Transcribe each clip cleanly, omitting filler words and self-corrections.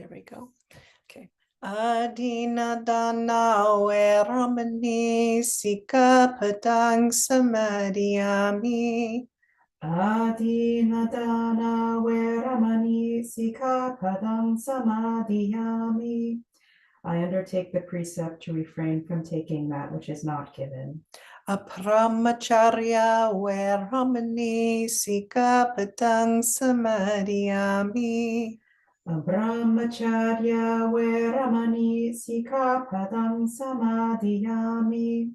there we go. Okay. Adina dana veramani sikapadang samadhiyami. Adina dana veramani sikapadang samadhiyami. I undertake the precept to refrain from taking that which is not given. Apramacharya veramani sikapadang samadhiyami. Brahmacharya veramani sikapadang samadhiyami.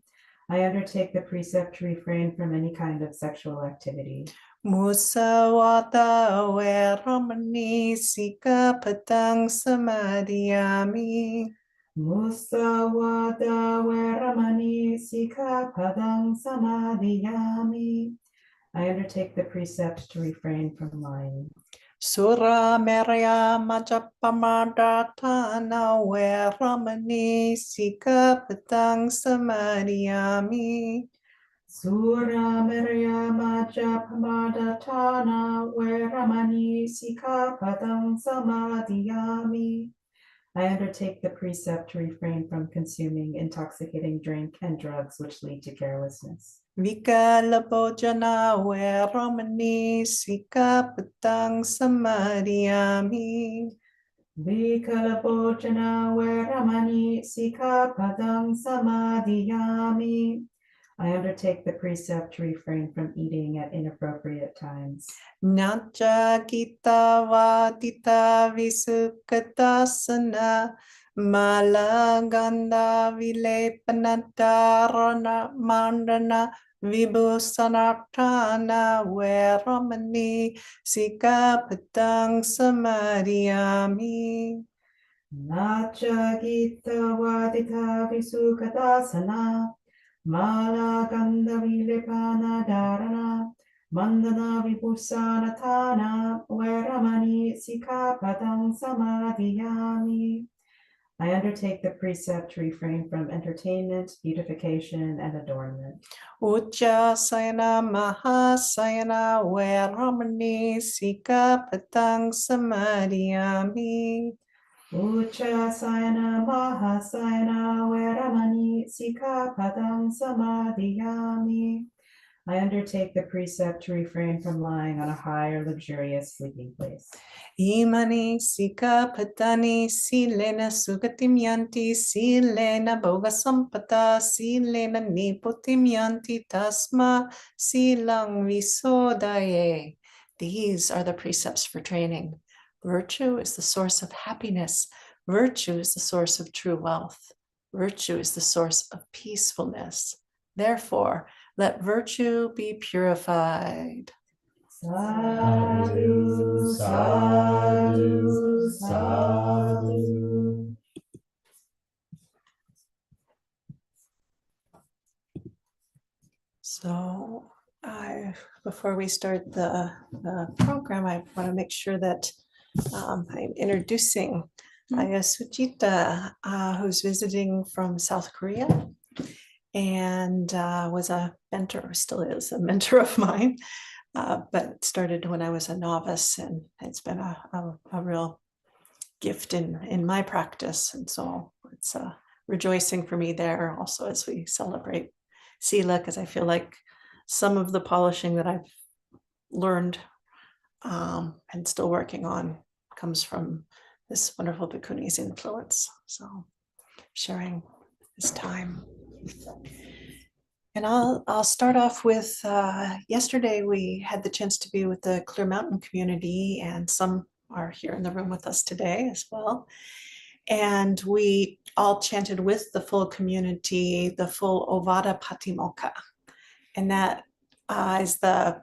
I undertake the precept to refrain from any kind of sexual activity. Musawata veramani sikapadang samadhiyami. Musawada veramani sikapadang samadhiyami. I undertake the precept to refrain from lying. Sura merya majapamadhatana veramani sikapadang samadhiyami. Sura merya majapamadhatana veramani sikapadang samadhiyami. I undertake the precept to refrain from consuming intoxicating drink and drugs which lead to carelessness. Vikalabhojana veramani sikapadang samadhiyami. Vikalabhojana veramani sikapadang samadhiyami. I undertake the precept to refrain from eating at inappropriate times. Nacha gita vadita visukatasana malaganda vilepanadharana mandana vibhusanatana veramani sikapadang samadhiyami. Nacha gita vadita visukadasana mala ganda vilepana dharana mandana vibhusanatana veramani sikapadang samadhiyami. I undertake the precept to refrain from entertainment, beautification, and adornment. Ujjasayana mahasayana veramani sikapadang samadhiyami. Ujjasayana mahasayana veramani sikapadang samadhiyami. I undertake the precept to refrain from lying on a high or luxurious sleeping place. Imani sikapadani silena sugatim yanti silena bhogasampata silena niputim yanti tasma silang visodaye. These are the precepts for training. Virtue is the source of happiness. Virtue is the source of true wealth. Virtue is the source of peacefulness. Therefore, let virtue be purified. Sadhu, sadhu, sadhu. So before we start the program, I want to make sure that I'm introducing Aya Sujita, who's visiting from South Korea and was a mentor, still is a mentor of mine, but started when I was a novice, and it's been a real gift in my practice. And so it's rejoicing for me there also as we celebrate Sila, because I feel like some of the polishing that I've learned and still working on comes from this wonderful bhikkhuni's influence. So sharing this time. And I'll start off with yesterday we had the chance to be with the Clear Mountain community, and some are here in the room with us today as well. And we all chanted with the full community the full Ovada Patimokkha. And that is the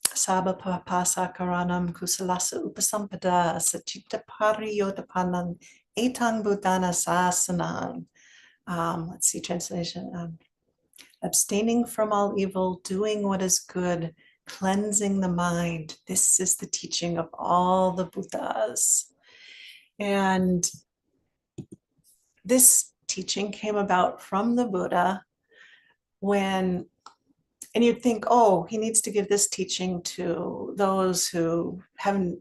Sabha Pasa Karanam Kusalasa Upasampada Sachita Pariyodapanam Etang Buddhana Sasanam. Let's see, translation. Abstaining from all evil, doing what is good, cleansing the mind. This is the teaching of all the Buddhas. And this teaching came about from the Buddha when, and you'd think, oh, he needs to give this teaching to those who haven't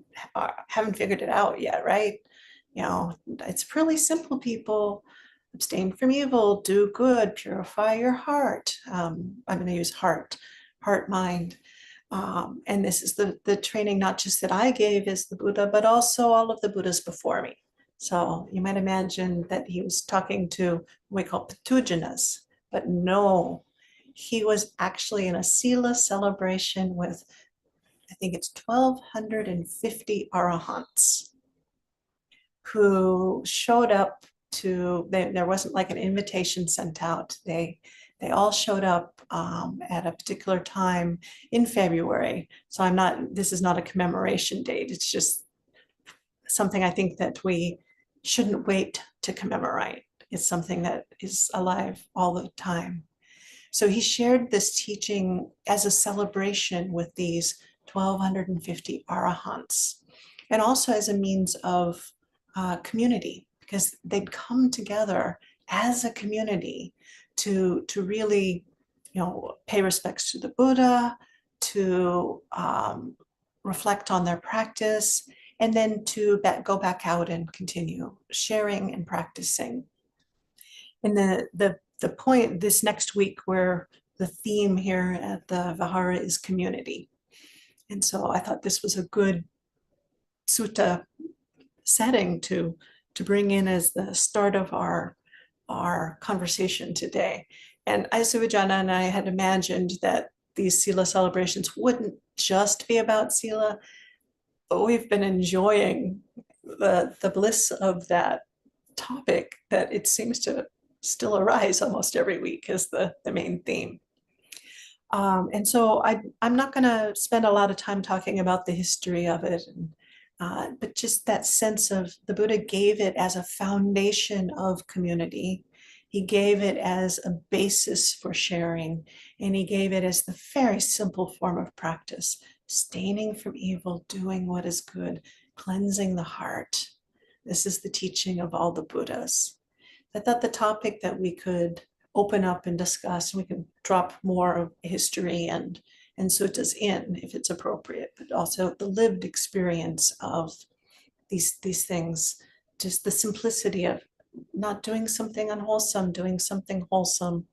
figured it out yet, right? it's really simple, people. Abstain from evil, do good, purify your heart. I'm going to use heart, mind. And this is the training, not just that I gave as the Buddha, but also all of the Buddhas before me. So you might imagine that he was talking to what we call Patujanas, but no, he was actually in a Sila celebration with, I think it's 1,250 arahants who showed up there wasn't like an invitation sent out. They all showed up at a particular time in February. So this is not a commemoration date. It's just something I think that we shouldn't wait to commemorate. It's something that is alive all the time. So he shared this teaching as a celebration with these 1,250 arahants, and also as a means of community, because they'd come together as a community to really, pay respects to the Buddha, to reflect on their practice, and then to go back out and continue sharing and practicing. And the point this next week, where the theme here at the Vihara is community. And so I thought this was a good sutta setting to bring in as the start of our conversation today. And Aisuvajana and I had imagined that these Sila celebrations wouldn't just be about Sila, but we've been enjoying the bliss of that topic, that it seems to still arise almost every week as the main theme. And so I'm not going to spend a lot of time talking about the history of it, but just that sense of the Buddha gave it as a foundation of community. He gave it as a basis for sharing, and he gave it as the very simple form of practice: abstaining from evil, doing what is good, cleansing the heart. This is the teaching of all the Buddhas. I thought the topic that we could open up and discuss, and we can drop more of history and suttas in if it's appropriate, but also the lived experience of these things, just the simplicity of not doing something unwholesome, doing something wholesome,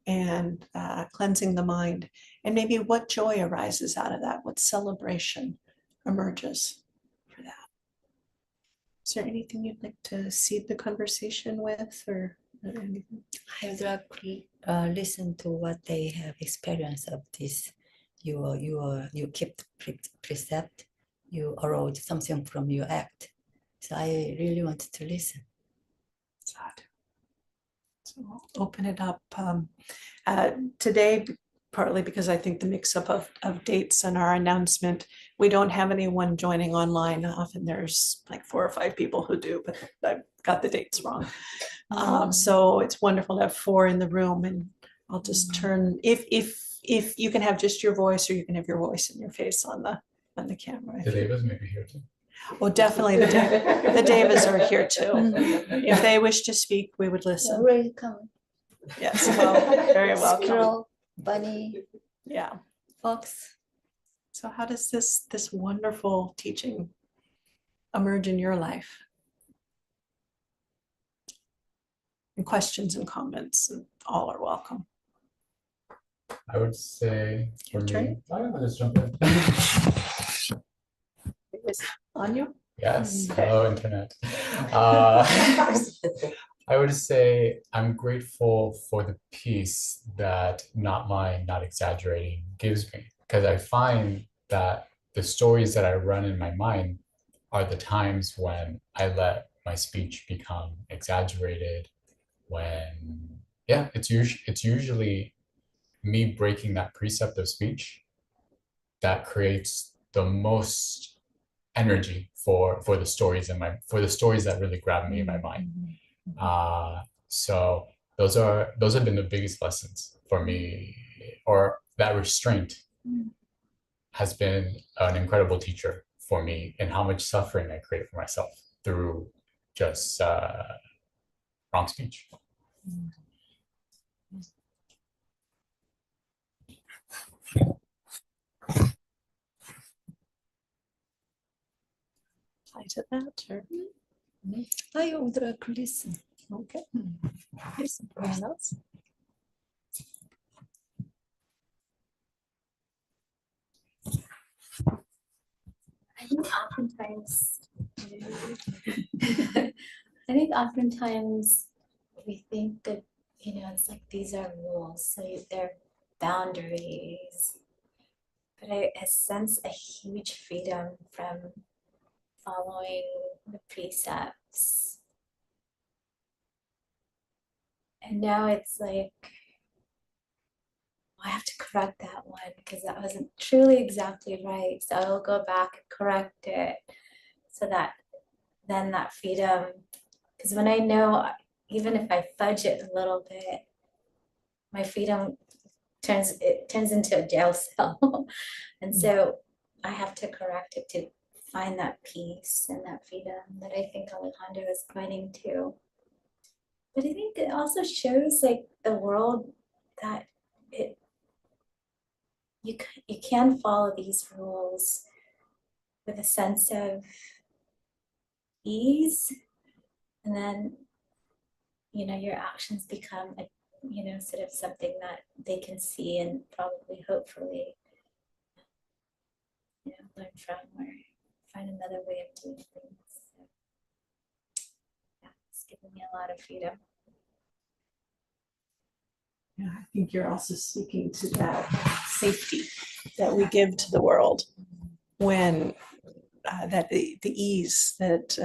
and cleansing the mind, and maybe what joy arises out of that, what celebration emerges for that. Is there anything you'd like to seed the conversation with, or anything? I would like to listen to what they have experienced of this. You kept precept, you borrowed something from your act. So I really wanted to listen. So we'll open it up today, partly because I think the mix-up of dates and our announcement, we don't have anyone joining online. Often there's like 4 or 5 people who do, but I've got the dates wrong. So it's wonderful to have 4 in the room, and I'll just turn, if you can have just your voice, or you can have your voice and your face on the camera. The Devas may be here too. Oh, definitely the Devas are here too. If they wish to speak, we would listen. Welcome. Yes, well, very welcome. Squirrel, bunny, Yeah. fox. So how does this wonderful teaching emerge in your life? And questions and comments, and all are welcome. I would say for Your me, I'll just jump in. Is on you? Yes, hello internet. I would say I'm grateful for the peace that not lying, not exaggerating gives me, because I find that the stories that I run in my mind are the times when I let my speech become exaggerated, when, yeah, it's usually me breaking that precept of speech that creates the most energy for the stories that really grab me in my mind. So those have been the biggest lessons for me, or that restraint has been an incredible teacher for me in how much suffering I create for myself through just wrong speech. Apply to that, or I would like to listen. Okay. Listen, anyone else? I think oftentimes, I think oftentimes we think that, it's like these are rules, so they're boundaries. But I sense a huge freedom from following the precepts. And now it's like, I have to correct that one because that wasn't truly exactly right. So I'll go back and correct it so that then that freedom, because when I know, even if I fudge it a little bit, my freedom turns into a jail cell. And so I have to correct it to find that peace and that freedom that I think Alejandro is pointing to. But I think it also shows like the world that you can follow these rules with a sense of ease, and then your actions become a sort of something that they can see and probably hopefully learn from or find another way of doing things. So, yeah, it's given me a lot of freedom. Yeah, I think you're also speaking to that safety that we give to the world when that the ease that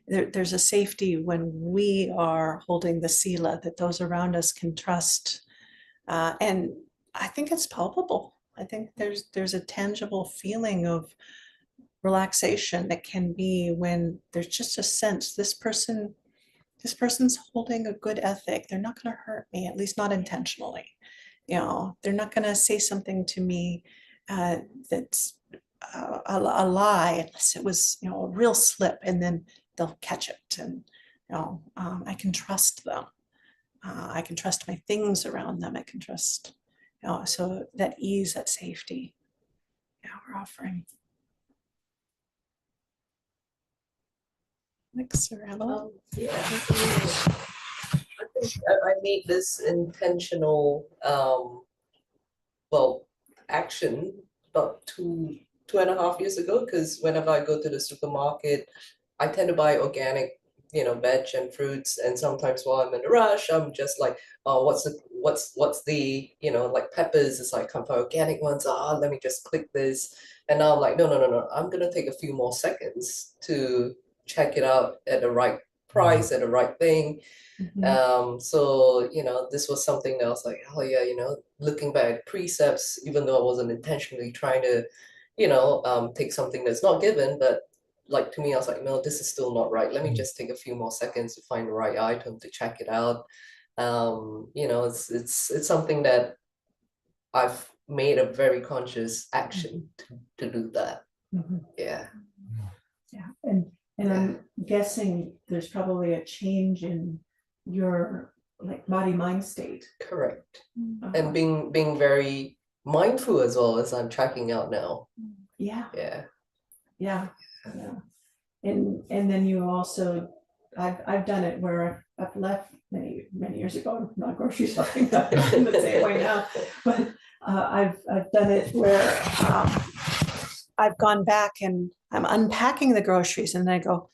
there's a safety when we are holding the Sila that those around us can trust. And I think it's palpable. I think there's a tangible feeling of relaxation that can be when there's just a sense this person's holding a good ethic. They're not going to hurt me, at least not intentionally. They're not going to say something to me that's a lie unless it was a real slip, and then they'll catch it. And I can trust them. I can trust my things around them. I can trust. So that ease, that safety, we're offering. Next, Sarella. Yeah, I think I made this intentional, action about 2.5 years ago, because whenever I go to the supermarket, I tend to buy organic, veg and fruits, and sometimes while I'm in a rush, I'm just like, oh, what's the, like peppers, it's like come for organic ones, let me just click this. And now I'm like, no, I'm gonna take a few more seconds to check it out at the right price, at the right thing. So this was something that I was like, oh yeah, looking back at precepts, even though I wasn't intentionally trying to take something that's not given, but like to me I was like, no, this is still not right, let me just take a few more seconds to find the right item to check it out. It's something that I've made a very conscious action to do that. Yeah. And I'm guessing there's probably a change in your like body mind state. Correct. And being very mindful as well as I'm tracking out now. Yeah. Yeah. And then you also, I've done it where I've left many years ago. I'm not grocery shopping, I'm in the same way now, but I've done it where I've gone back and I'm unpacking the groceries, and then I go,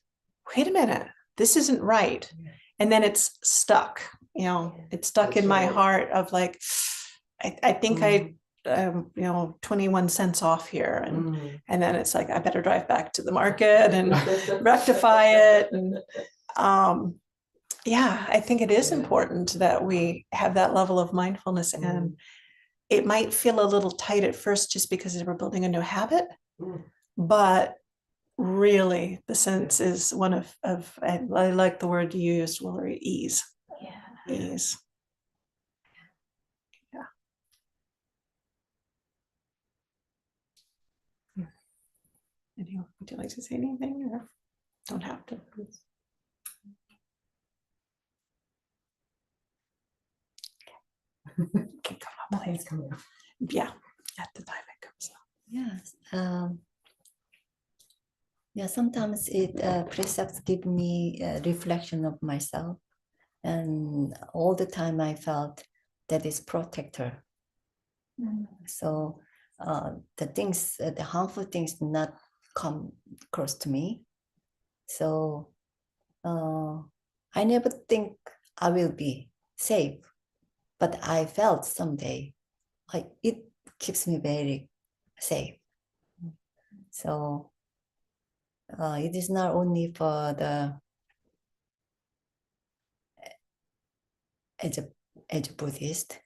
wait a minute, this isn't right. And then it's stuck, it's stuck in my heart of like, I think I 21 cents off here. And then it's like, I better drive back to the market and rectify it. And I think it is important that we have that level of mindfulness. And it might feel a little tight at first just because we're building a new habit, but really the sense is one of I like the word you used, Willery, ease. Ease. Anyone, would you like to say anything, or don't have to? Can come up. Nothing's coming up. Yeah, at the time it comes up. Yes. Yeah, sometimes it precepts give me a reflection of myself, and all the time I felt that is protector. So the things, the harmful things, not come close to me. So I never think I will be safe, but I felt someday like it keeps me very safe. So it is not only for the as a Buddhist,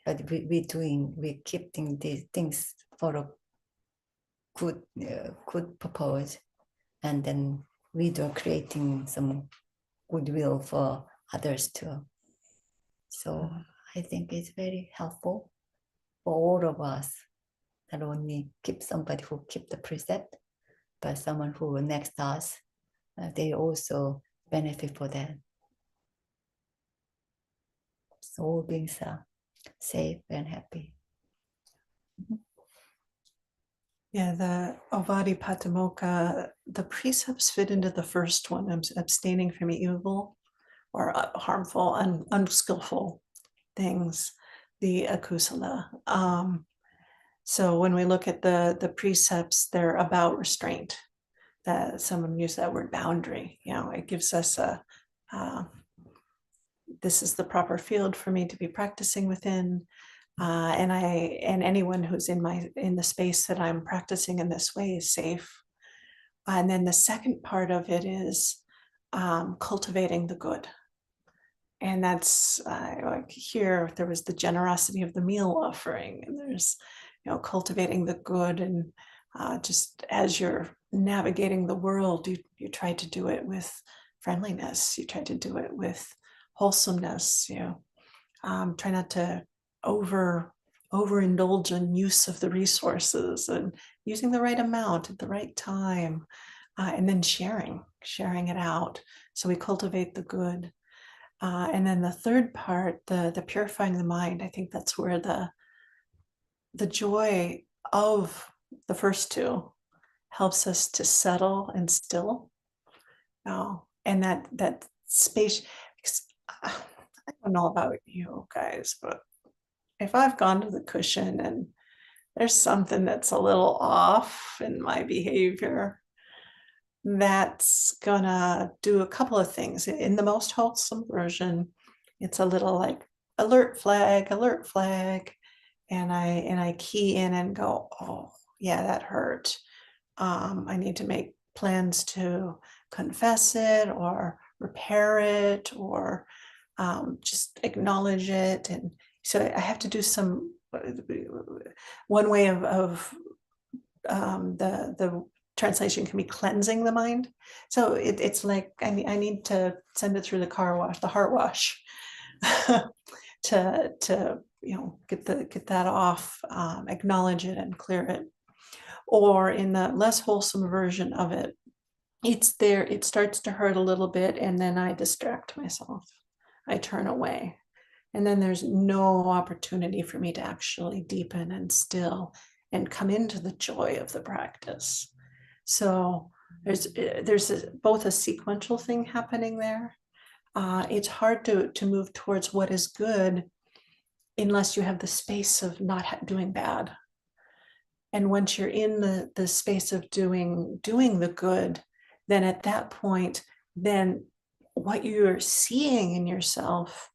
but we keep these things for a good purpose, and then we do creating some goodwill for others too. So I think it's very helpful for all of us. Not only keep somebody who keep the precept, but someone who next us, they also benefit for that. So all beings are safe and happy. Yeah, the Ovadi Patimokkha, the precepts fit into the first one, abstaining from evil or harmful, unskillful things, the akusala. So when we look at the precepts, they're about restraint. That someone used that word boundary. It gives us this is the proper field for me to be practicing within. And anyone who's in the space that I'm practicing in this way is safe. And then the second part of it is cultivating the good. And that's like here, there was the generosity of the meal offering, and there's, cultivating the good. And just as you're navigating the world, you try to do it with friendliness. You try to do it with wholesomeness. Try not to overindulge in use of the resources, and using the right amount at the right time, and then sharing it out. So we cultivate the good. And then the third part, the purifying the mind, I think that's where the joy of the first two helps us to settle and still. And that space, I don't know about you guys, but if I've gone to the cushion and there's something that's a little off in my behavior, that's gonna do a couple of things. In the most wholesome version, it's a little like alert flag, and I key in and go, oh yeah, that hurt. I need to make plans to confess it or repair it, or just acknowledge it. And so I have to do some, one way of the translation can be cleansing the mind. So it's like I need to send it through the heart wash, to get that off, acknowledge it and clear it. Or in the less wholesome version of it, it's there, it starts to hurt a little bit, and then I distract myself. I turn away. And then there's no opportunity for me to actually deepen and still and come into the joy of the practice. So there's both a sequential thing happening there. It's hard to move towards what is good unless you have the space of not doing bad. And once you're in the space of doing the good, then at that point, then what you're seeing in yourself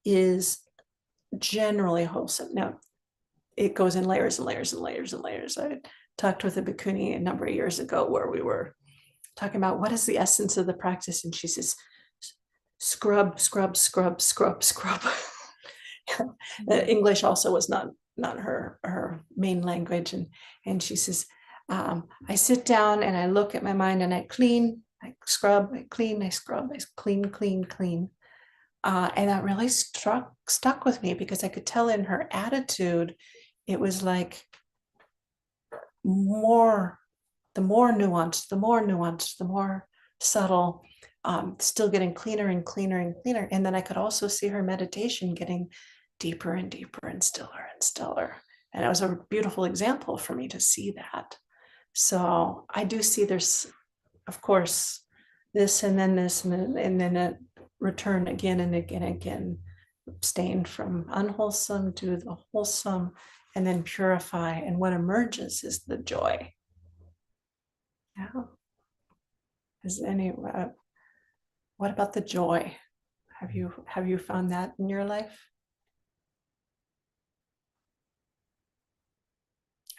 is generally wholesome. Now, it goes in layers and layers and layers and layers. I talked with a bhikkhuni a number of years ago where we were talking about what is the essence of the practice, and she says, scrub, scrub, scrub, scrub, scrub. English also was not her main language, and she says, I sit down and I look at my mind and I clean, I scrub, I clean, I scrub, I clean, clean, clean. And that really stuck with me, because I could tell in her attitude, it was like the more nuanced, the more subtle, still getting cleaner and cleaner and cleaner. And then I could also see her meditation getting deeper and deeper and stiller and stiller. And it was a beautiful example for me to see that. So I do see there's of course, this and then this and then it return again and again and again, abstain from unwholesome to the wholesome, and then purify. And what emerges is the joy. Yeah. Is any what about the joy? Have you found that in your life?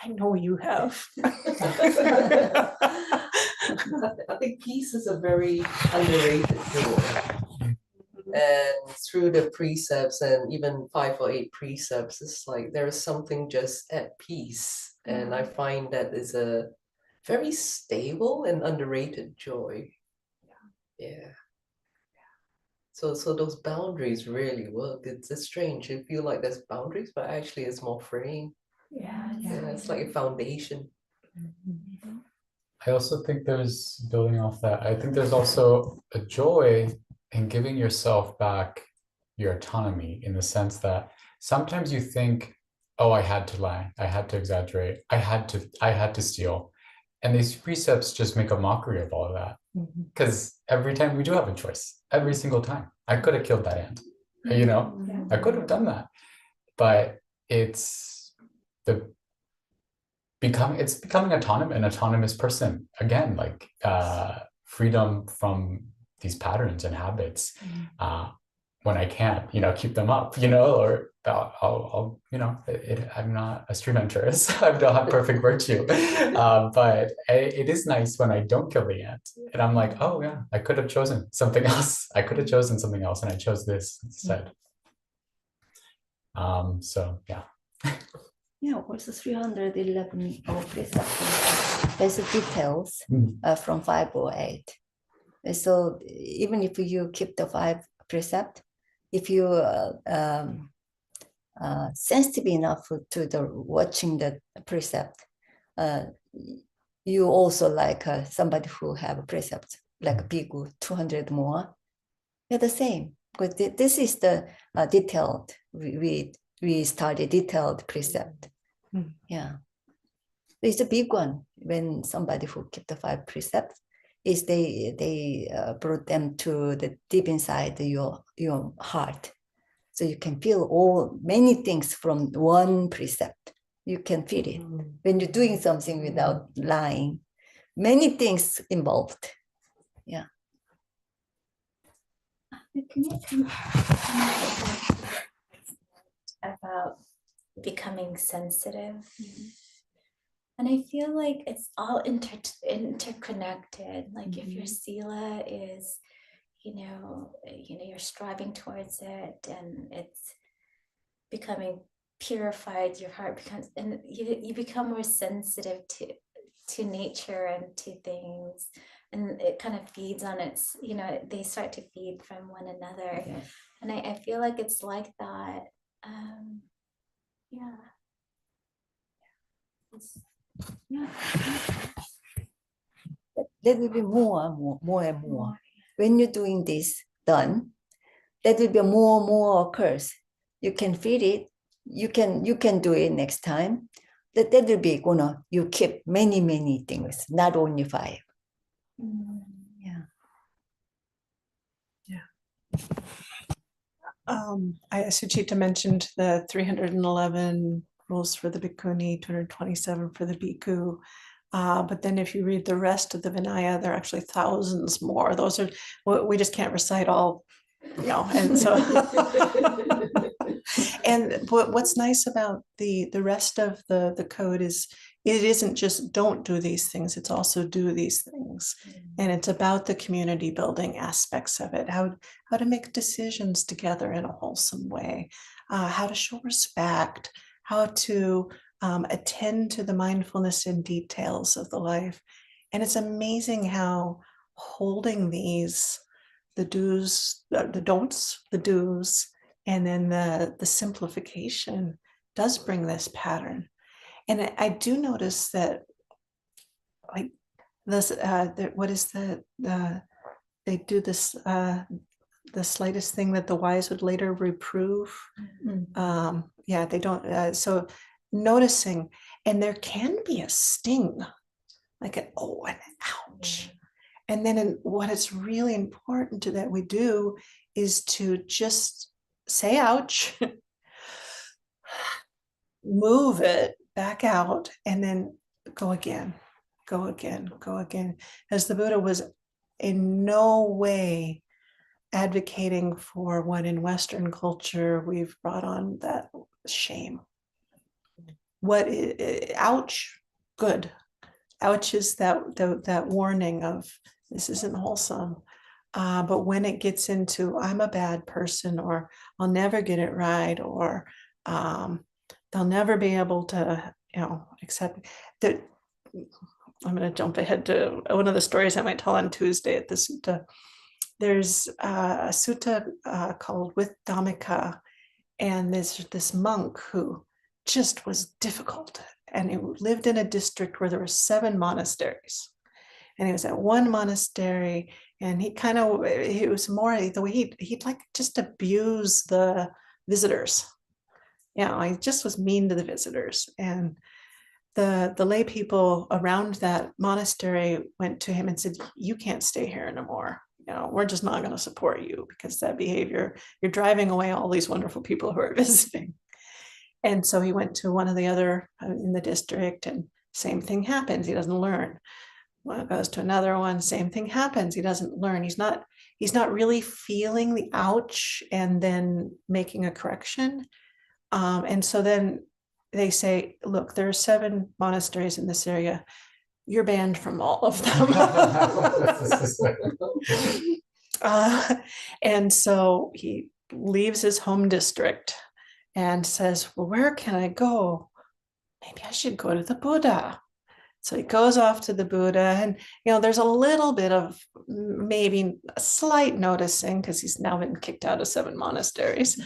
I know you have. I think peace is a very underrated joy. And through the precepts and even 5 or 8 precepts, it's like there is something just at peace. And I find that is a very stable and underrated joy. Yeah. So those boundaries really work. It's strange. You feel like there's boundaries, but actually it's more freeing. Yeah. Yeah, it's like a foundation. I also think there's, building off that, I think there's also a joy in giving yourself back your autonomy, in the sense that sometimes you think, oh, I had to lie, I had to exaggerate, I had to steal. And these precepts just make a mockery of all of that. Because every time we do have a choice, every single time. I could have killed that ant, you know, I could have done that. But it's becoming an autonomous person again, like freedom from these patterns and habits. When I can't, keep them up, or I'll I'm not a stream tourist. I don't have perfect virtue, but it is nice when I don't kill the ant, and I'm like, oh yeah, I could have chosen something else. I could have chosen something else, and I chose this instead. So yeah. Yeah, also 311 precepts. There's details from 508. So even if you keep the 5 precept, if you sensitive enough to the watching the precept, you also like somebody who have a precept like Bhikkhu 200 more. They're the same, because this is the detailed. We study detailed precept. Yeah, it's a big one when somebody who keep the 5 precepts is they brought them to the deep inside your heart, so you can feel many things from one precept. You can feel it when you're doing something without lying. Many things involved. Yeah. About becoming sensitive. And I feel like it's all interconnected. Like if your Sila is, you're striving towards it and it's becoming purified, your heart becomes, and you become more sensitive to nature and to things. And it kind of feeds on its, they start to feed from one another. Yeah. And I feel like it's like that. Yeah. There will be more and more. When you're doing this done, there will be more occurs. You can feel it. You can do it next time. That will be you keep many things, not only 5. Yeah. Suchita mentioned the 311 rules for the bhikkhuni, 227 for the bhikkhu. But then if you read the rest of the Vinaya, there are actually thousands more. Those are, we just can't recite all, and so. And what's nice about the rest of the code is it isn't just don't do these things, it's also do these things. And it's about the community building aspects of it, how to make decisions together in a wholesome way, how to show respect, how to attend to the mindfulness and details of the life. And it's amazing how holding these, the do's, the don'ts, the do's, and then the simplification does bring this pattern. And I do notice that, like this, what is they do this, the slightest thing that the wise would later reprove. Yeah, they don't. So noticing, and there can be a sting, like an ouch. And then what is really important to that we do is to just say ouch, move it back out, and then go again, go again, go again. As the Buddha was in no way advocating for what in Western culture we've brought on, that shame. What ouch, good. Ouch is that warning of this isn't wholesome. But when it gets into I'm a bad person, or I'll never get it right, or they'll never be able to, accept that. I'm going to jump ahead to one of the stories I might tell on Tuesday at the sutta. There's a sutta called With Dhammika, and there's this monk who just was difficult, and he lived in a district where there were 7 monasteries, and he was at one monastery, and he was more the way he'd like just abuse the visitors. He just was mean to the visitors, and the lay people around that monastery went to him and said, you can't stay here anymore. We're just not going to support you because that behavior, you're driving away all these wonderful people who are visiting. And so he went to one of the other in the district, and same thing happens. He doesn't learn. One goes to another one, same thing happens. He doesn't learn. He's not really feeling the ouch and then making a correction. And so then they say, look, there are 7 monasteries in this area. You're banned from all of them. And so he leaves his home district and says, well, where can I go? Maybe I should go to the Buddha. So he goes off to the Buddha, and there's a little bit of maybe a slight noticing because he's now been kicked out of 7 monasteries.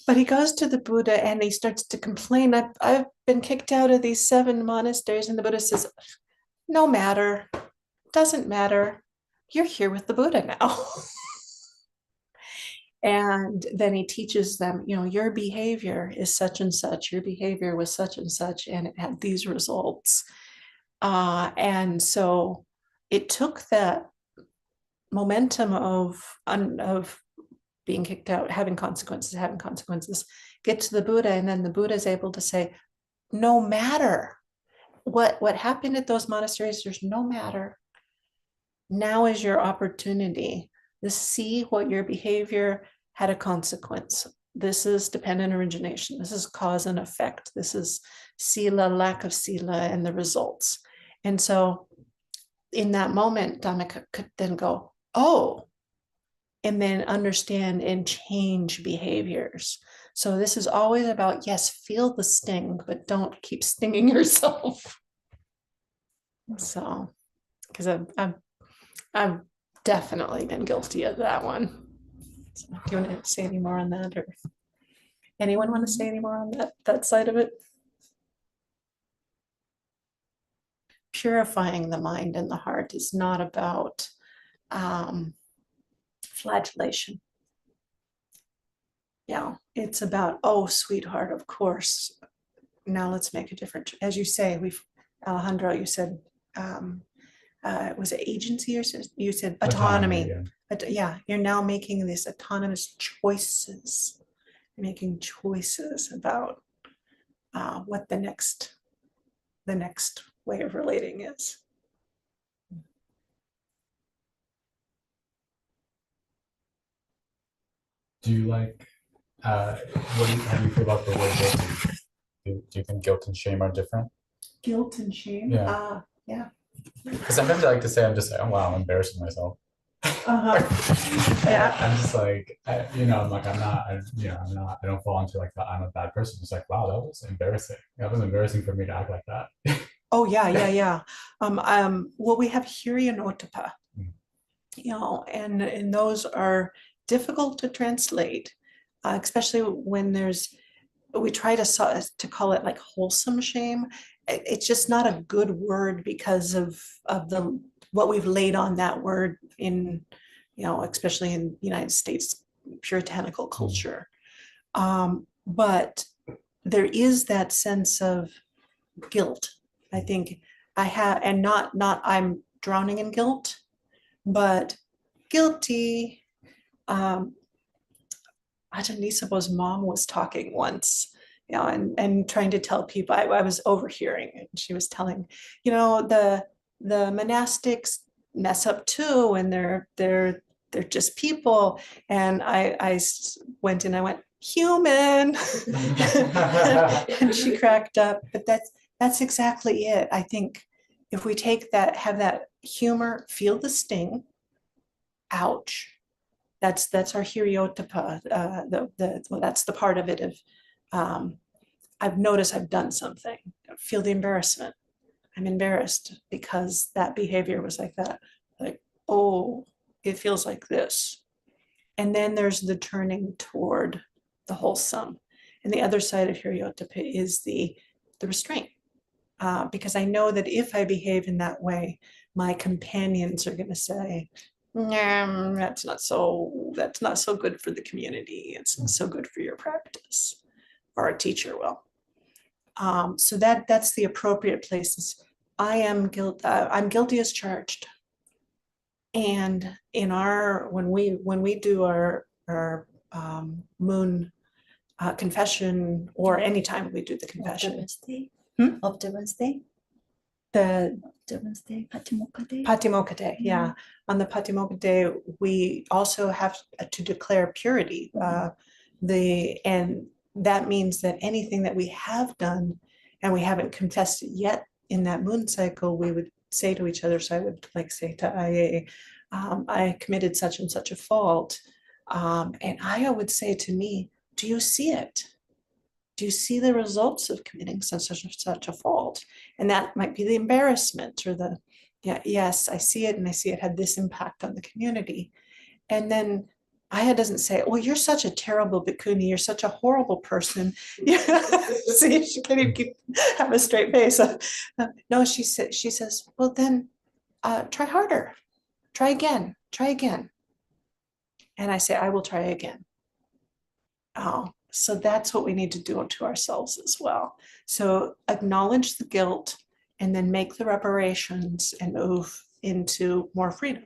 But he goes to the Buddha and he starts to complain, I've been kicked out of these 7 monasteries. And the Buddha says, no matter, doesn't matter. You're here with the Buddha now. And then he teaches them, your behavior is such and such, your behavior was such and such, and it had these results. And so it took that momentum of being kicked out, having consequences, get to the Buddha, and then the Buddha is able to say, no matter what happened at those monasteries, there's no matter. Now is your opportunity to see what your behavior had a consequence. This is dependent origination. This is cause and effect. This is Sila, lack of Sila, and the results. And so in that moment, Dhammika could then go, oh, and then understand and change behaviors. So this is always about, yes, feel the sting, but don't keep stinging yourself. So, because I've definitely been guilty of that one. So, do you want to say any more on that, or anyone want to say any more on that side of it? Purifying the mind and the heart is not about flagellation. It's about, oh, sweetheart, of course. Now let's make a difference. As you say, Alejandro, you said, was it agency, or you said autonomy? Yeah, you're now making these autonomous choices. You're making choices about what the next way of relating is. Do you like, how do you feel about the word guilty? Do you think guilt and shame are different? Guilt and shame? Yeah. Yeah. Because sometimes I like to say, I'm just like, oh wow, I'm embarrassing myself. Yeah. I'm just like, I'm like, I don't fall into like the I'm a bad person. It's like, wow, that was embarrassing. That was embarrassing for me to act like that. Oh yeah. Well, we have Hirianotapa, and those are difficult to translate, especially when we try to call it like wholesome shame. It's just not a good word because of what we've laid on that word in, especially in United States puritanical culture. But there is that sense of guilt. I think I have, and not I'm drowning in guilt, but guilty. Ajanisabo's mom was talking once, and trying to tell people. I was overhearing, and she was telling, the monastics mess up too, and they're just people. And I went and I went, human. And she cracked up. But that's exactly it. I think if we take that, have that humor, feel the sting, ouch. That's our hiriotapa. That's the part of it of I've noticed I've done something. Feel the embarrassment. I'm embarrassed because that behavior was like that. Like, oh, it feels like this. And then there's the turning toward the wholesome. And the other side of hiriotapa is the restraint. Because I know that if I behave in that way, my companions are going to say, that's not so good for the community. It's not so good for your practice, or a teacher will. So that's the appropriate places. I'm guilty as charged. And when we do our moon confession, or anytime we do the confession, Observance day, the Observance day, Patimokkha day. Patimokkha Day, yeah. On the Patimokkha Day, we also have to declare purity. And that means that anything that we have done and we haven't confessed it yet in that moon cycle, we would say to each other. So I would say to Aya, I committed such and such a fault. And Aya would say to me, do you see it? Do you see the results of committing such a fault? And that might be the embarrassment, or yes, I see it, and I see it had this impact on the community. And then Aya doesn't say, well, you're such a terrible bhikkhuni, you're such a horrible person. See, she can't even have a straight face. No, she says, well, then try harder, try again. And I say, I will try again. So that's what we need to do to ourselves as well. So acknowledge the guilt and then make the reparations and move into more freedom.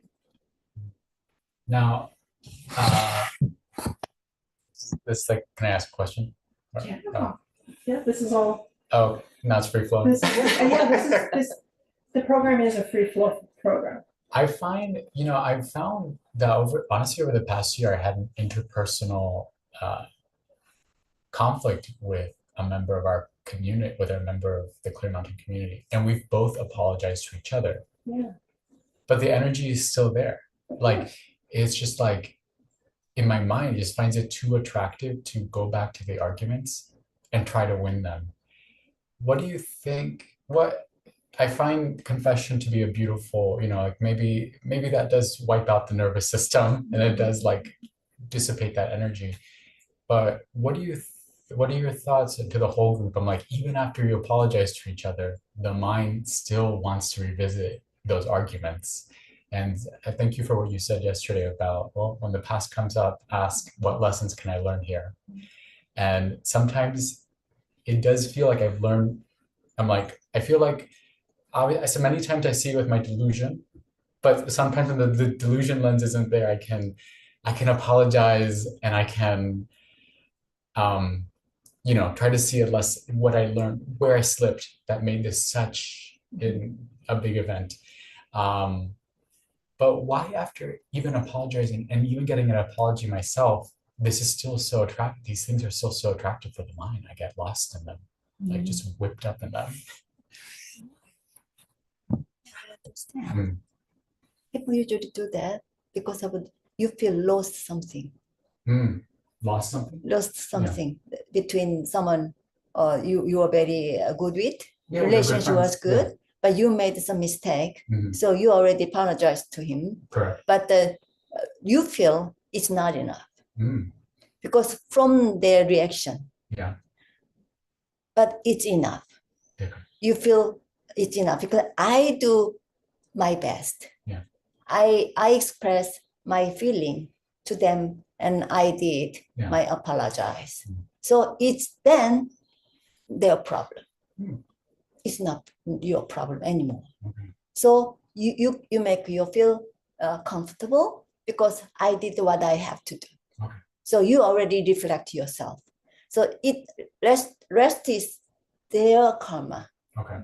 Now, can I ask a question? Yeah, this is all. Oh, now it's free flowing. The program is a free flow program. I've found that over the past year, I had an interpersonal conflict with a member of our community, with a member of the Clear Mountain community, and we've both apologized to each other. Yeah. But the energy is still there. Like, it's just like, in my mind, it just finds it too attractive to go back to the arguments and try to win them. What do you think? I find confession to be a beautiful, maybe that does wipe out the nervous system, and it does dissipate that energy. But what are your thoughts to the whole group? I'm like, even after you apologize to each other, the mind still wants to revisit those arguments. And I thank you for what you said yesterday about, well, when the past comes up, ask, what lessons can I learn here? And sometimes it does feel like I've learned. I feel like, so many times I see it with my delusion, but sometimes when the delusion lens isn't there, I can apologize, and I can try to see it less, what I learned, where I slipped that made this such a big event. But why, after even apologizing and even getting an apology myself, this is still so attractive. These things are still so attractive for the mind. I get lost in them, just whipped up in them. I understand. People usually do that because you feel lost something. Lost something? Lost something between someone you were very good with. Yeah, relationship was good, but you made some mistake. So you already apologized to him. Correct. But you feel it's not enough because from their reaction. Yeah. But it's enough. Okay. You feel it's enough because I do my best. Yeah. I express my feeling to them, and I did my apologize. So it's then their problem. It's not your problem anymore. Okay. So you make you feel comfortable because I did what I have to do. Okay. So you already reflect yourself. So rest is their karma. Okay.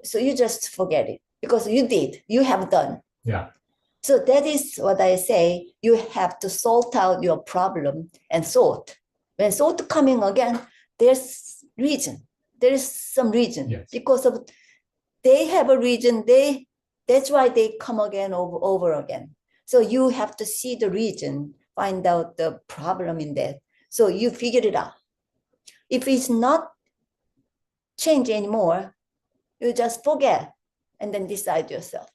So you just forget it because you have done. Yeah. So that is what I say. You have to sort out your problem and thought. When thought coming again, there's reason. There is some reason. Yes. Because of they have a reason. That's why they come again over again. So you have to see the reason, find out the problem in that. So you figure it out. If it's not change anymore, you just forget and then decide yourself.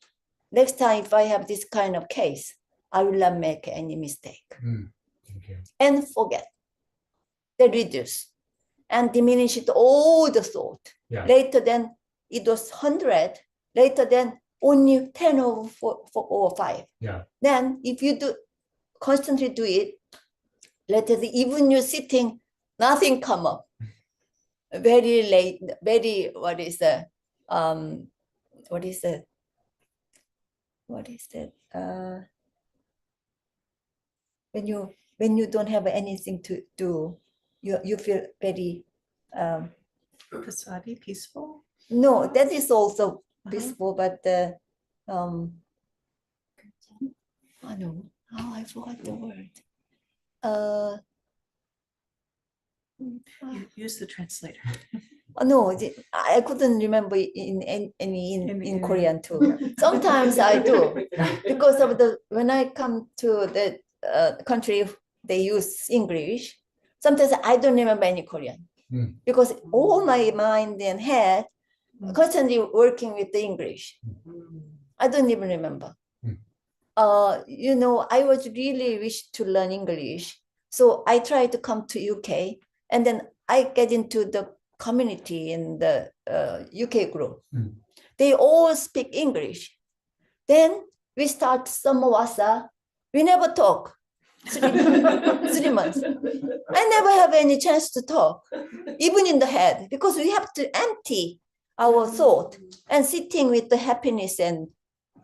Next time, if I have this kind of case, I will not make any mistake. Thank you. And forget. They reduce and diminish it all the thought. Yeah. Later then it was 100. Later then only 10 or 5. Yeah. Then if you do constantly do it, later even you're sitting, nothing come up. Very late, very what is that? When you don't have anything to do, you feel very Pasadi, peaceful. no, that is also peaceful, but I forgot the word. Use the translator. No, I couldn't remember in Korean too. Sometimes I do because of when I come to the country, they use English. Sometimes I don't remember any Korean because all my mind and head constantly working with the English. I don't even remember. I was really wish to learn English, so I tried to come to UK, and then I get into the community in the UK group. They all speak English. Then we start Samawasa. We never talk. 3 months. I never have any chance to talk, even in the head, because we have to empty our thought and sitting with the happiness and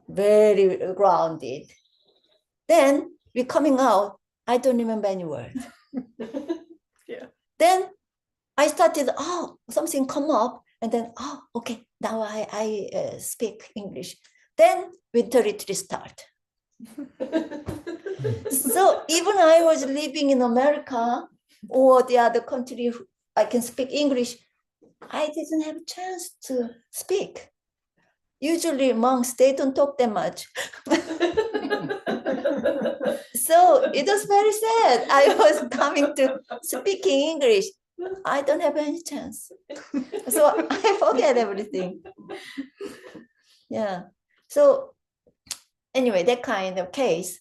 very grounded. Then we coming out, I don't remember any word. Yeah. Then I started, something come up, and then, okay, now I speak English. Then winter retreat start. So even I was living in America or the other country, I can speak English. I didn't have a chance to speak. Usually monks, they don't talk that much. So it was very sad. I was coming to speaking English. I don't have any chance. So I forget everything. Yeah. So anyway, that kind of case,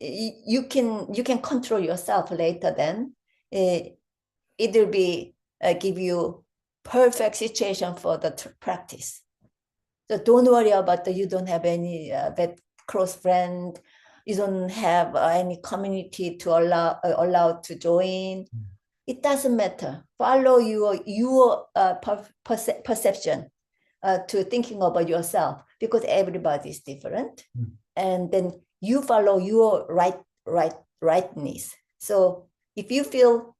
you can control yourself later then. It will be give you perfect situation for the practice. So don't worry about you don't have any bad close friend. You don't have any community to allow to join. It doesn't matter. Follow your perception to thinking about yourself, because everybody is different. And then you follow your rightness. So if you feel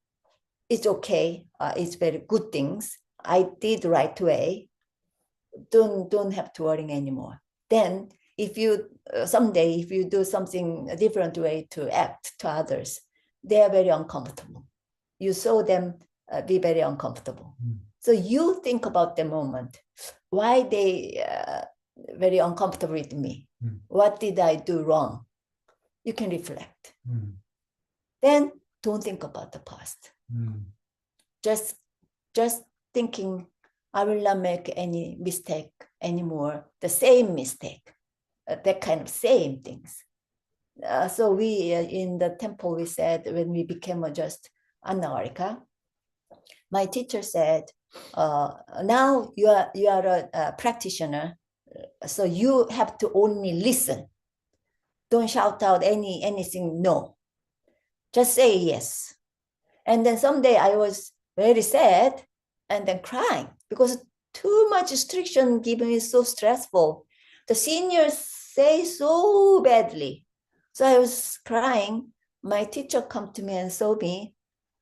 it's okay, it's very good things, I did right way, don't have to worry anymore. Then if you someday if you do something a different way to act to others, they are very uncomfortable. You saw them be very uncomfortable. So you think about the moment, why they very uncomfortable with me. What did I do wrong? You can reflect. Then don't think about the past. Just thinking, I will not make any mistake anymore, the same mistake, that kind of same things. So we, in the temple, we said, when we became just Anagarika, my teacher said, now you are a practitioner, so you have to only listen. Don't shout out anything, no. Just say yes. And then someday I was very sad and then crying because too much restriction given is so stressful. The seniors say so badly. So I was crying. My teacher come to me and saw me.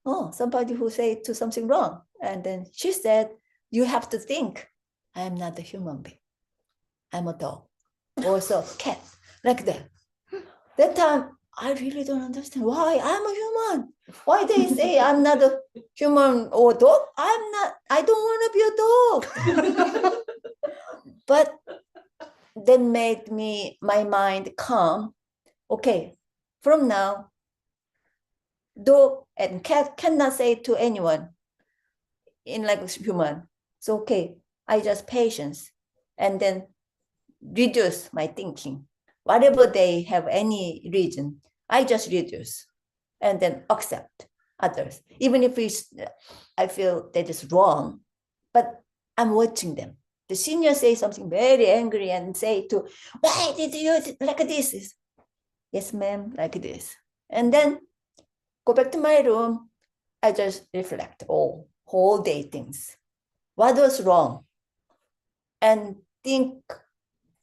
Oh, somebody who say to something wrong. And then she said, you have to think, I am not a human being. I'm a dog. Also cat, like that. That time, I really don't understand why I'm a human. Why they say I'm not a human or dog? I don't want to be a dog. But that made my mind calm. Okay, from now, dog and cat cannot say to anyone in like human. So okay, I just patience and then reduce my thinking. Whatever they have any reason, I just reduce and then accept others. Even if I feel that is wrong, but I'm watching them. The senior say something very angry and say to, why did you like this? Yes, ma'am, like this. And then go back to my room. I just reflect all whole day things. What was wrong? And think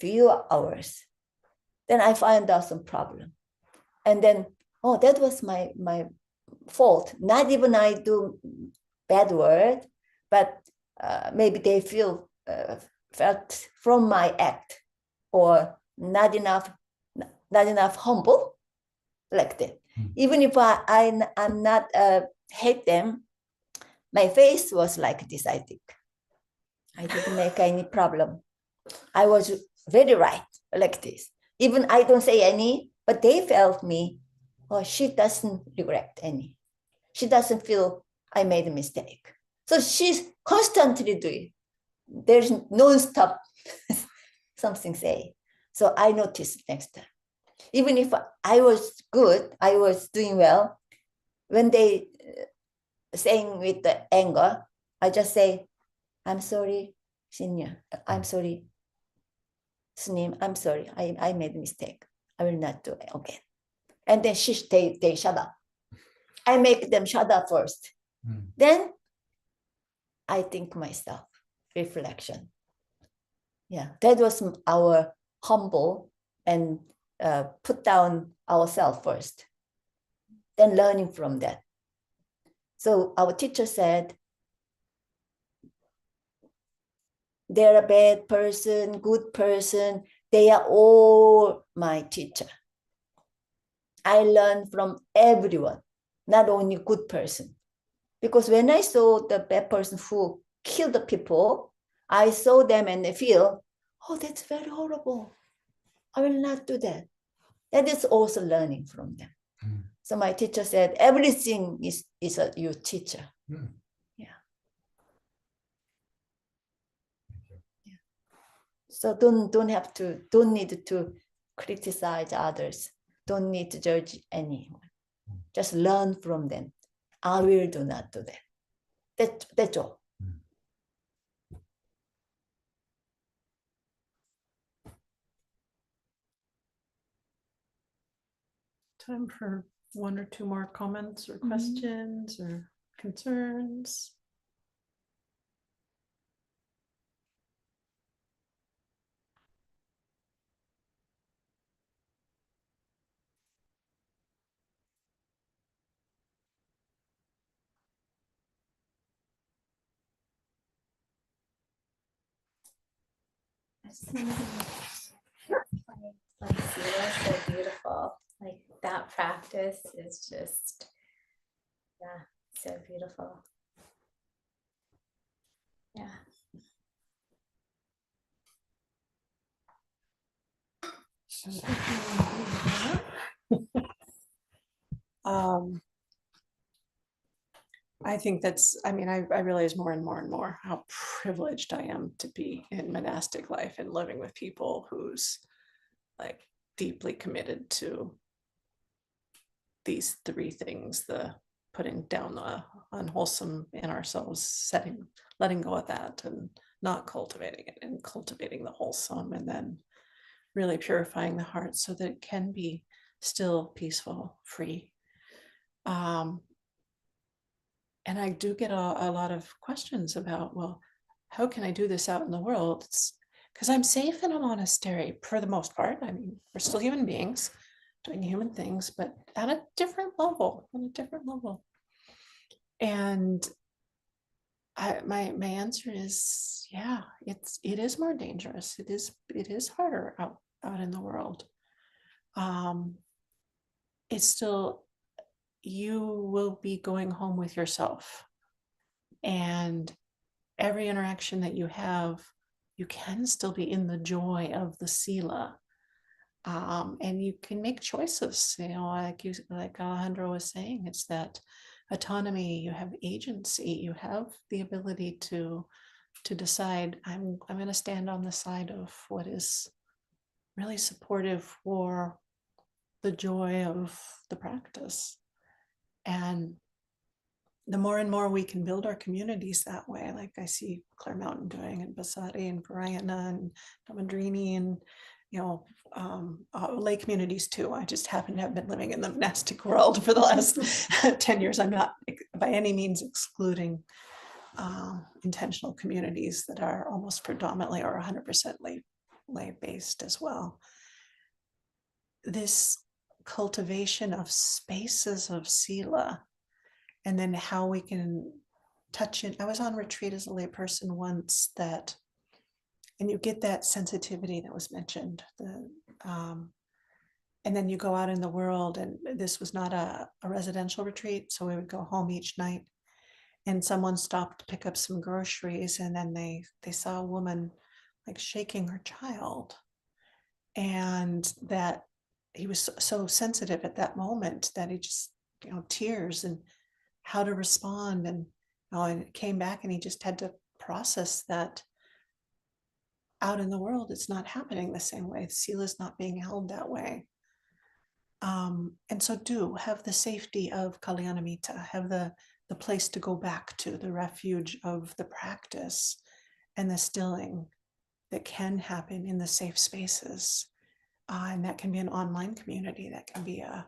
few hours. Then I find out some problem. And then, oh, that was my fault. Not even I do bad word, but maybe they felt from my act or not enough humble, like that. Even if I'm not hate them, my face was like this, I think. I didn't make any problem. I was very right, like this. Even I don't say any, but they felt me, oh, she doesn't regret any. She doesn't feel I made a mistake. So she's constantly doing. There's non-stop something say. So I noticed next time. Even if I was good, I was doing well, when they saying with the anger, I just say, I'm sorry, senior. I'm sorry, Snim. I'm sorry. I made a mistake. I will not do it again. And then they shut up. I make them shut up first. Then I think myself, reflection. Yeah, that was our humble and put down ourselves first. Then learning from that. So our teacher said, they're a bad person, good person. They are all my teacher. I learn from everyone, not only good person. Because when I saw the bad person who killed the people, I saw them and I feel, oh, that's very horrible. I will not do that. That is also learning from them. So my teacher said, everything is your teacher. Yeah. So don't need to criticize others. Don't need to judge anyone. Just learn from them. I will do not do that. That's all. Time for one or two more comments or questions or concerns. I just want to like Sila, so beautiful. Like that practice is just, yeah, so beautiful. Yeah. I think I realize more and more and more how privileged I am to be in monastic life and living with people who's like deeply committed to these three things: the putting down the unwholesome in ourselves, letting go of that and not cultivating it, and cultivating the wholesome, and then really purifying the heart so that it can be still peaceful, free. And I do get a lot of questions about, well, how can I do this out in the world? It's because I'm safe in a monastery for the most part. I mean, we're still human beings doing human things, but at a different level, on a different level. And my answer is, yeah, it is more dangerous. It is harder out in the world. It's still, you will be going home with yourself, and every interaction that you have, you can still be in the joy of the Sila. And you can make choices, like Alejandro was saying, it's that autonomy, you have agency, you have the ability to decide, I'm going to stand on the side of what is really supportive for the joy of the practice. And the more and more we can build our communities that way, like I see Clare Mountain doing, and Basari and Parayana and Damandrini, and lay communities too. I just happen to have been living in the monastic world for the last 10 years. I'm not by any means excluding intentional communities that are almost predominantly or 100% lay based as well. This cultivation of spaces of Sila, and then how we can touch it. I was on retreat as a layperson once, and you get that sensitivity that was mentioned. And then you go out in the world, and this was not a residential retreat, so we would go home each night, and someone stopped to pick up some groceries, and then they saw a woman like shaking her child, and that he was so sensitive at that moment that he just, tears and how to respond, and it came back, and he just had to process that out in the world it's not happening the same way. Sila's not being held that way. And so do have the safety of Kalyanamita, have the place to go back to, the refuge of the practice and the stilling that can happen in the safe spaces. And that can be an online community, that can be a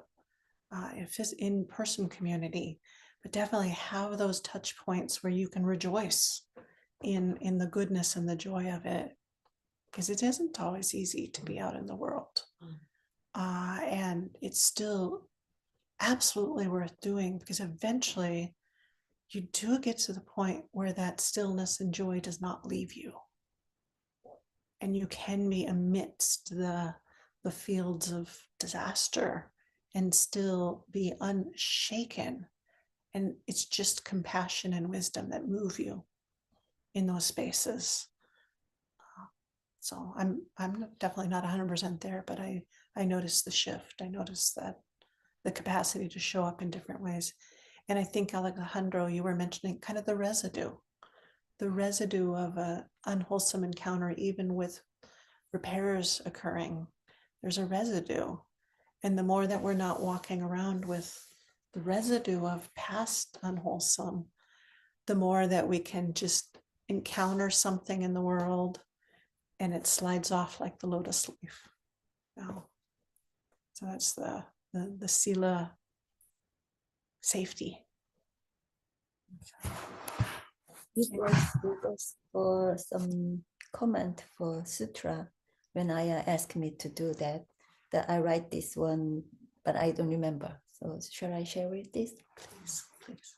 in-person community, but definitely have those touch points where you can rejoice in the goodness and the joy of it, because it isn't always easy to be out in the world. And it's still absolutely worth doing, because eventually you do get to the point where that stillness and joy does not leave you. And you can be amidst the fields of disaster and still be unshaken. And it's just compassion and wisdom that move you in those spaces. So I'm definitely not 100% there, but I noticed the shift. I noticed that the capacity to show up in different ways. And I think, Alejandro, you were mentioning kind of the residue of an unwholesome encounter, even with repairs occurring. There's a residue. And the more that we're not walking around with the residue of past unwholesome, the more that we can just encounter something in the world and it slides off like the lotus leaf. So that's the Sila safety. It was for some comment for sutra when Aya asked me to do that I write this one, but I don't remember. So shall I share with this? Please.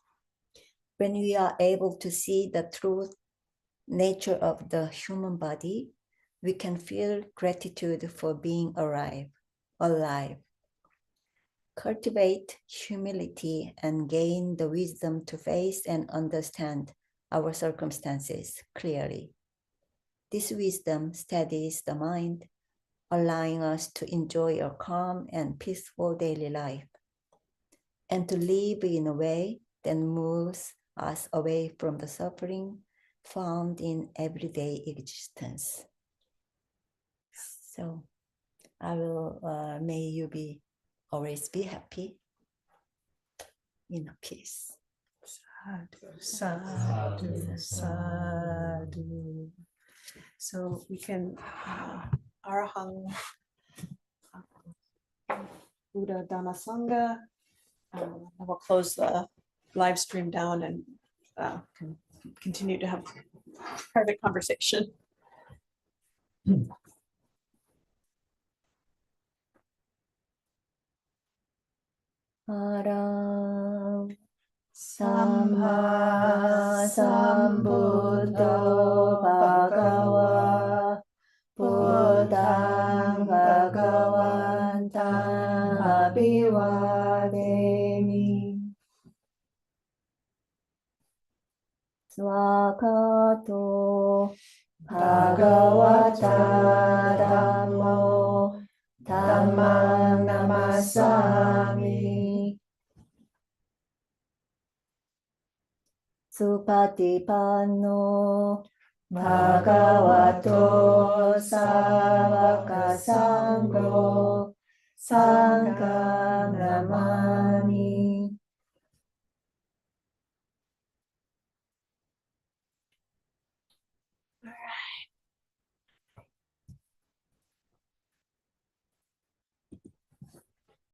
When we are able to see the true nature of the human body, we can feel gratitude for being alive. Cultivate humility and gain the wisdom to face and understand our circumstances clearly. This wisdom steadies the mind, allowing us to enjoy a calm and peaceful daily life, and to live in a way that moves us away from the suffering found in everyday existence. So I will, may you always be happy in peace. Sadhu, sadhu, sadhu. So we can Arahang Buddha Dhamma Sangha. I will close the live stream down and can continue to have private conversation. Aram Samma Sambuddho Bhagava Buddhang Bhagavantang Abhivademi Swakato Bhagavata Dhammo Dhammang Namasami Supatipanno Bhagavato Savaka Sangho Sanghang Namami